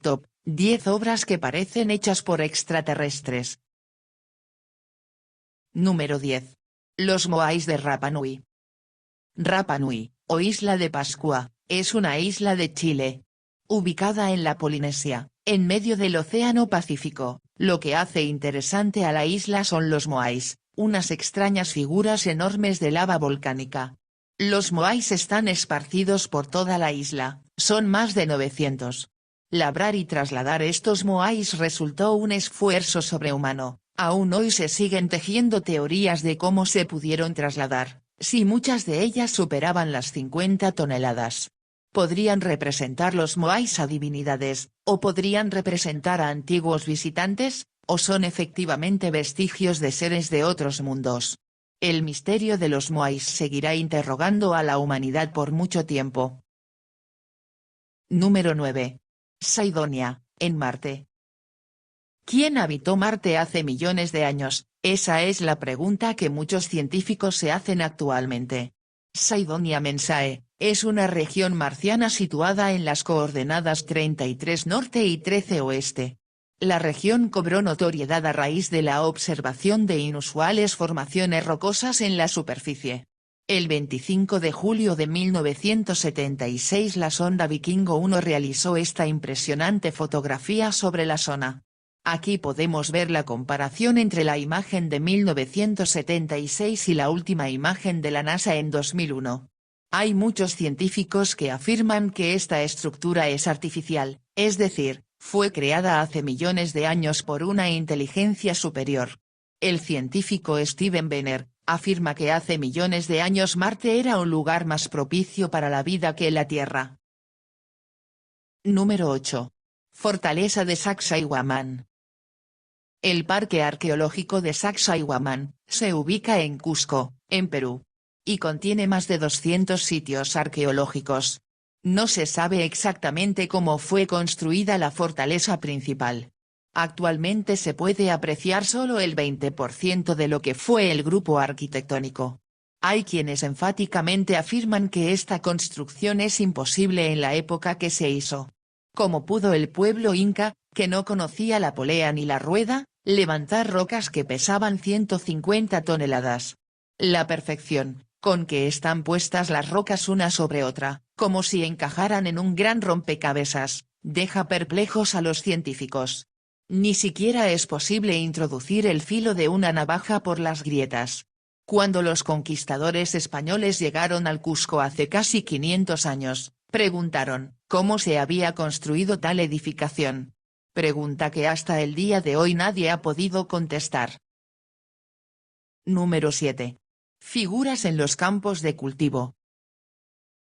Top 10 obras que parecen hechas por extraterrestres. Número 10. Los moais de Rapa Nui. Rapa Nui, o Isla de Pascua, es una isla de Chile. Ubicada en la Polinesia, en medio del Océano Pacífico, lo que hace interesante a la isla son los moais, unas extrañas figuras enormes de lava volcánica. Los moais están esparcidos por toda la isla, son más de 900. Labrar y trasladar estos moais resultó un esfuerzo sobrehumano. Aún hoy se siguen tejiendo teorías de cómo se pudieron trasladar, si muchas de ellas superaban las 50 toneladas. Podrían representar los moais a divinidades, o podrían representar a antiguos visitantes, o son efectivamente vestigios de seres de otros mundos. El misterio de los moais seguirá interrogando a la humanidad por mucho tiempo. Número 9. Saidonia, en Marte. ¿Quién habitó Marte hace millones de años? Esa es la pregunta que muchos científicos se hacen actualmente. Saidonia Mensae, es una región marciana situada en las coordenadas 33 norte y 13 oeste. La región cobró notoriedad a raíz de la observación de inusuales formaciones rocosas en la superficie. El 25 de julio de 1976 la sonda Vikingo 1 realizó esta impresionante fotografía sobre la zona. Aquí podemos ver la comparación entre la imagen de 1976 y la última imagen de la NASA en 2001. Hay muchos científicos que afirman que esta estructura es artificial, es decir, fue creada hace millones de años por una inteligencia superior. El científico Steven Benner afirma que hace millones de años Marte era un lugar más propicio para la vida que la Tierra. Número 8. Fortaleza de Sacsayhuamán. El Parque Arqueológico de Sacsayhuamán se ubica en Cusco, en Perú, y contiene más de 200 sitios arqueológicos. No se sabe exactamente cómo fue construida la fortaleza principal. Actualmente se puede apreciar solo el 20% de lo que fue el grupo arquitectónico. Hay quienes enfáticamente afirman que esta construcción es imposible en la época que se hizo. ¿Cómo pudo el pueblo inca, que no conocía la polea ni la rueda, levantar rocas que pesaban 150 toneladas? La perfección, con que están puestas las rocas una sobre otra, como si encajaran en un gran rompecabezas, deja perplejos a los científicos. Ni siquiera es posible introducir el filo de una navaja por las grietas. Cuando los conquistadores españoles llegaron al Cusco hace casi 500 años, preguntaron, ¿cómo se había construido tal edificación? Pregunta que hasta el día de hoy nadie ha podido contestar. Número 7. Figuras en los campos de cultivo.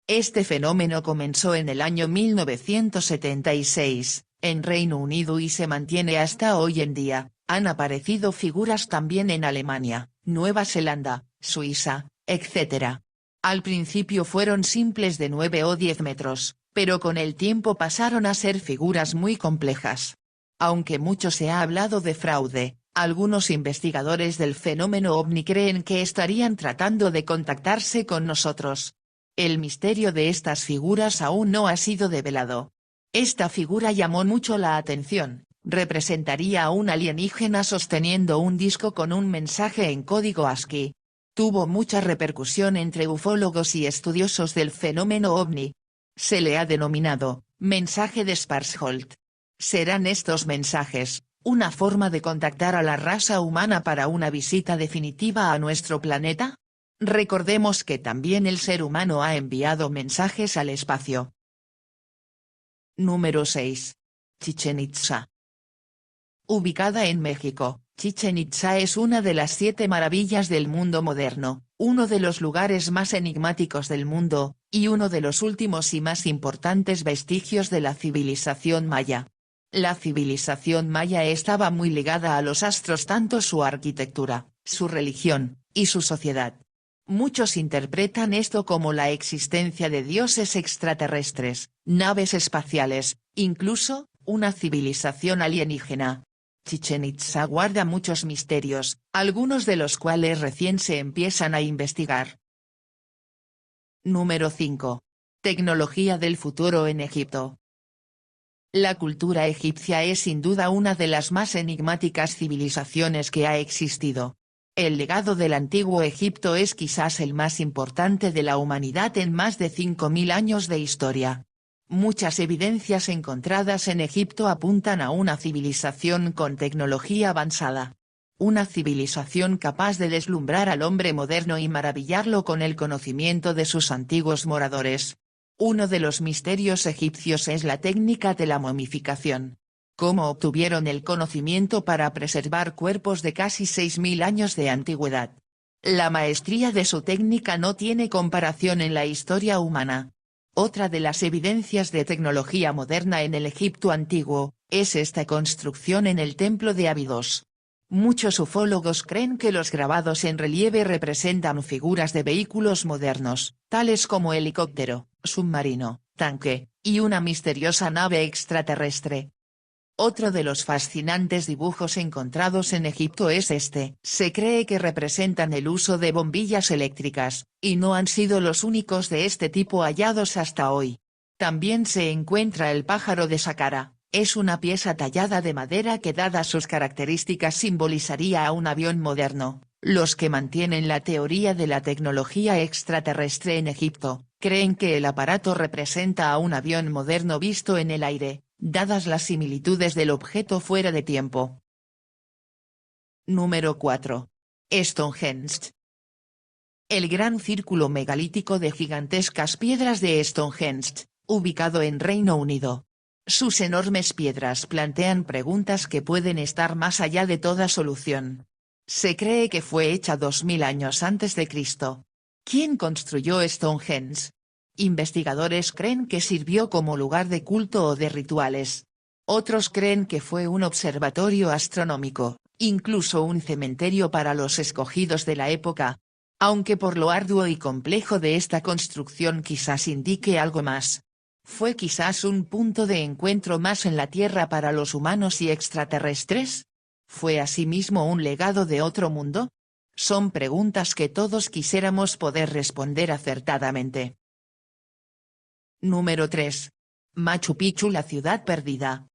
Este fenómeno comenzó en el año 1976, en Reino Unido y se mantiene hasta hoy en día. Han aparecido figuras también en Alemania, Nueva Zelanda, Suiza, etc. Al principio fueron simples de 9 o 10 metros, pero con el tiempo pasaron a ser figuras muy complejas. Aunque mucho se ha hablado de fraude, algunos investigadores del fenómeno ovni creen que estarían tratando de contactarse con nosotros. El misterio de estas figuras aún no ha sido develado. Esta figura llamó mucho la atención, representaría a un alienígena sosteniendo un disco con un mensaje en código ASCII. Tuvo mucha repercusión entre ufólogos y estudiosos del fenómeno ovni. Se le ha denominado, mensaje de Schwarzschild. ¿Serán estos mensajes una forma de contactar a la raza humana para una visita definitiva a nuestro planeta? Recordemos que también el ser humano ha enviado mensajes al espacio. Número 6. Chichén Itzá. Ubicada en México, Chichén Itzá es una de las 7 maravillas del mundo moderno, uno de los lugares más enigmáticos del mundo, y uno de los últimos y más importantes vestigios de la civilización maya. La civilización maya estaba muy ligada a los astros, tanto su arquitectura, su religión, y su sociedad. Muchos interpretan esto como la existencia de dioses extraterrestres, naves espaciales, incluso, una civilización alienígena. Chichén Itzá guarda muchos misterios, algunos de los cuales recién se empiezan a investigar. Número 5. Tecnología del futuro en Egipto. La cultura egipcia es sin duda una de las más enigmáticas civilizaciones que ha existido. El legado del antiguo Egipto es quizás el más importante de la humanidad en más de 5000 años de historia. Muchas evidencias encontradas en Egipto apuntan a una civilización con tecnología avanzada. Una civilización capaz de deslumbrar al hombre moderno y maravillarlo con el conocimiento de sus antiguos moradores. Uno de los misterios egipcios es la técnica de la momificación. ¿Cómo obtuvieron el conocimiento para preservar cuerpos de casi 6000 años de antigüedad? La maestría de su técnica no tiene comparación en la historia humana. Otra de las evidencias de tecnología moderna en el Egipto antiguo, es esta construcción en el templo de Abidos. Muchos ufólogos creen que los grabados en relieve representan figuras de vehículos modernos, tales como helicóptero, submarino, tanque, y una misteriosa nave extraterrestre. Otro de los fascinantes dibujos encontrados en Egipto es este. Se cree que representan el uso de bombillas eléctricas, y no han sido los únicos de este tipo hallados hasta hoy. También se encuentra el pájaro de Saqqara. Es una pieza tallada de madera que dadas sus características simbolizaría a un avión moderno. Los que mantienen la teoría de la tecnología extraterrestre en Egipto, creen que el aparato representa a un avión moderno visto en el aire, dadas las similitudes del objeto fuera de tiempo. Número 4. Stonehenge. El gran círculo megalítico de gigantescas piedras de Stonehenge, ubicado en Reino Unido. Sus enormes piedras plantean preguntas que pueden estar más allá de toda solución. Se cree que fue hecha 2000 años antes de Cristo. ¿Quién construyó Stonehenge? Investigadores creen que sirvió como lugar de culto o de rituales. Otros creen que fue un observatorio astronómico, incluso un cementerio para los escogidos de la época. Aunque por lo arduo y complejo de esta construcción quizás indique algo más. ¿Fue quizás un punto de encuentro más en la Tierra para los humanos y extraterrestres? ¿Fue asimismo un legado de otro mundo? Son preguntas que todos quisiéramos poder responder acertadamente. Número 3. Machu Picchu, la ciudad perdida.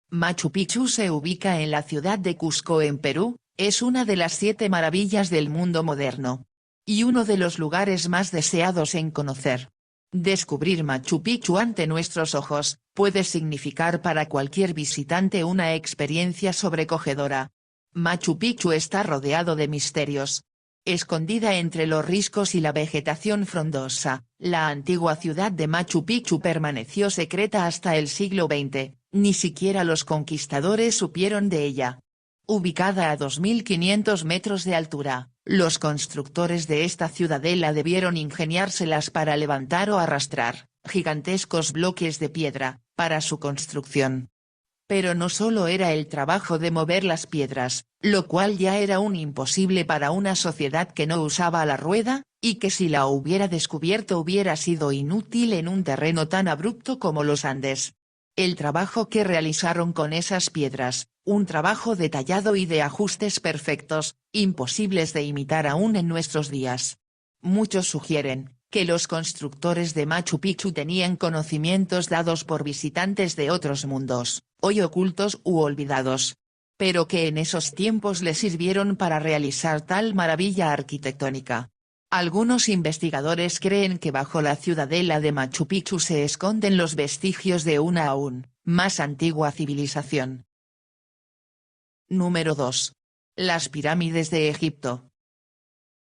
Machu Picchu se ubica en la ciudad de Cusco en Perú, es una de las 7 maravillas del mundo moderno. Y uno de los lugares más deseados en conocer. Descubrir Machu Picchu ante nuestros ojos, puede significar para cualquier visitante una experiencia sobrecogedora. Machu Picchu está rodeado de misterios. Escondida entre los riscos y la vegetación frondosa, la antigua ciudad de Machu Picchu permaneció secreta hasta el siglo XX, ni siquiera los conquistadores supieron de ella. Ubicada a 2500 metros de altura, los constructores de esta ciudadela debieron ingeniárselas para levantar o arrastrar gigantescos bloques de piedra para su construcción. Pero no solo era el trabajo de mover las piedras, lo cual ya era un imposible para una sociedad que no usaba la rueda, y que si la hubiera descubierto hubiera sido inútil en un terreno tan abrupto como los Andes. El trabajo que realizaron con esas piedras, un trabajo detallado y de ajustes perfectos, imposibles de imitar aún en nuestros días. Muchos sugieren que los constructores de Machu Picchu tenían conocimientos dados por visitantes de otros mundos, hoy ocultos u olvidados. Pero que en esos tiempos les sirvieron para realizar tal maravilla arquitectónica. Algunos investigadores creen que bajo la ciudadela de Machu Picchu se esconden los vestigios de una aún más antigua civilización. Número 2. Las pirámides de Egipto.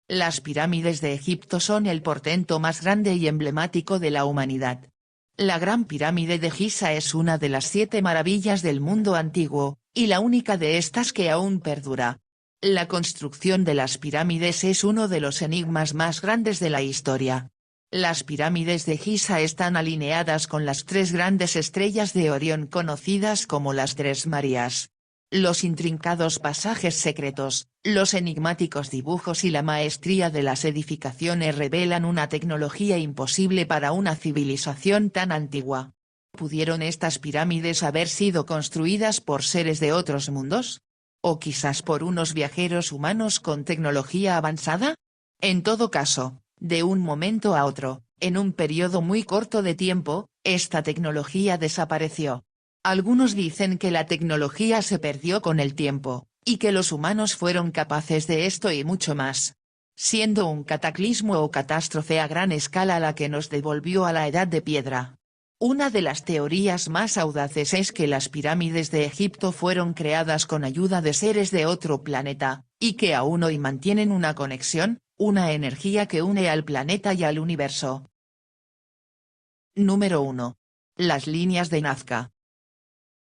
Las pirámides de Egipto son el portento más grande y emblemático de la humanidad. La Gran Pirámide de Giza es una de las 7 maravillas del mundo antiguo, y la única de estas que aún perdura. La construcción de las pirámides es uno de los enigmas más grandes de la historia. Las pirámides de Giza están alineadas con las 3 grandes estrellas de Orión conocidas como las 3 Marías. Los intrincados pasajes secretos, los enigmáticos dibujos y la maestría de las edificaciones revelan una tecnología imposible para una civilización tan antigua. ¿Pudieron estas pirámides haber sido construidas por seres de otros mundos? ¿O quizás por unos viajeros humanos con tecnología avanzada? En todo caso, de un momento a otro, En un periodo muy corto de tiempo, esta tecnología desapareció. Algunos dicen que la tecnología se perdió con el tiempo, y que los humanos fueron capaces de esto y mucho más. Siendo un cataclismo o catástrofe a gran escala la que nos devolvió a la Edad de Piedra. Una de las teorías más audaces es que las pirámides de Egipto fueron creadas con ayuda de seres de otro planeta, y que aún hoy mantienen una conexión, una energía que une al planeta y al universo. Número 1. Las líneas de Nazca.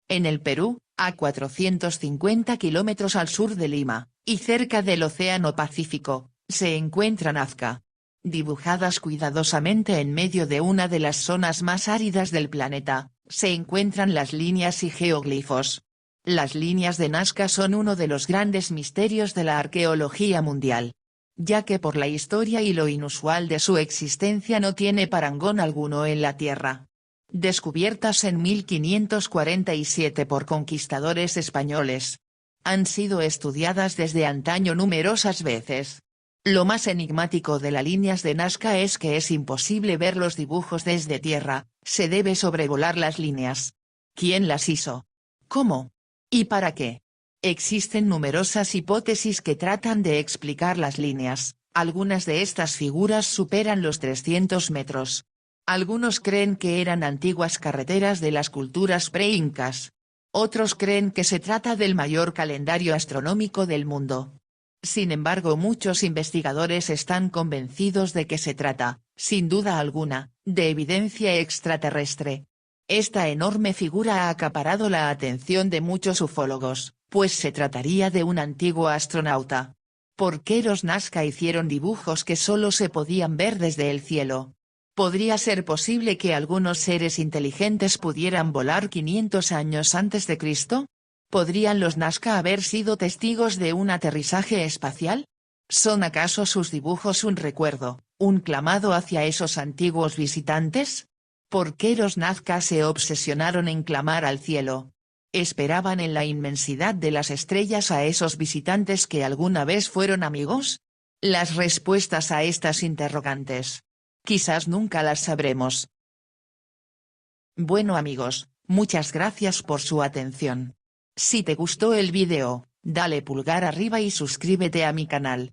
En el Perú, a 450 kilómetros al sur de Lima, y cerca del Océano Pacífico, se encuentra Nazca. Dibujadas cuidadosamente en medio de una de las zonas más áridas del planeta, se encuentran las líneas y geoglifos. Las líneas de Nazca son uno de los grandes misterios de la arqueología mundial. Ya que por la historia y lo inusual de su existencia no tiene parangón alguno en la Tierra. Descubiertas en 1547 por conquistadores españoles. Han sido estudiadas desde antaño numerosas veces. Lo más enigmático de las líneas de Nazca es que es imposible ver los dibujos desde tierra, se debe sobrevolar las líneas. ¿Quién las hizo? ¿Cómo? ¿Y para qué? Existen numerosas hipótesis que tratan de explicar las líneas, algunas de estas figuras superan los 300 metros. Algunos creen que eran antiguas carreteras de las culturas pre-incas. Otros creen que se trata del mayor calendario astronómico del mundo. Sin embargo, muchos investigadores están convencidos de que se trata, sin duda alguna, de evidencia extraterrestre. Esta enorme figura ha acaparado la atención de muchos ufólogos, pues se trataría de un antiguo astronauta. ¿Por qué los Nazca hicieron dibujos que solo se podían ver desde el cielo? ¿Podría ser posible que algunos seres inteligentes pudieran volar 500 años antes de Cristo? ¿Podrían los Nazca haber sido testigos de un aterrizaje espacial? ¿Son acaso sus dibujos un recuerdo, un clamado hacia esos antiguos visitantes? ¿Por qué los Nazca se obsesionaron en clamar al cielo? ¿Esperaban en la inmensidad de las estrellas a esos visitantes que alguna vez fueron amigos? Las respuestas a estas interrogantes, quizás nunca las sabremos. Bueno amigos, muchas gracias por su atención. Si te gustó el vídeo, dale pulgar arriba y suscríbete a mi canal.